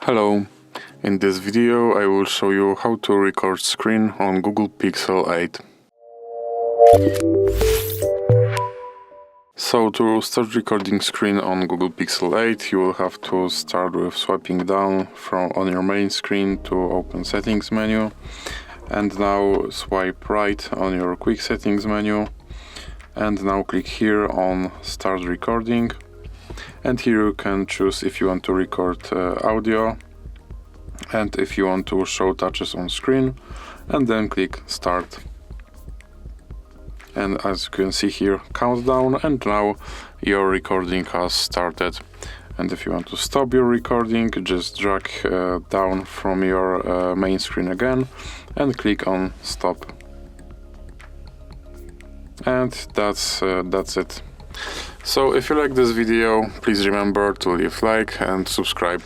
Hello, in this video I will show you how to record screen on Google Pixel 8. So to start recording screen on Google Pixel 8 you will have to start with swiping down on your main screen to open settings menu, and now swipe right on your quick settings menu, and now click here on start recording. And here you can choose if you want to record audio and if you want to show touches on screen, and then click start. And as you can see here, countdown, and now your recording has started. And if you want to stop your recording, just drag down from your main screen again and click on stop. And that's it. So if you like this video, please remember to leave like and subscribe.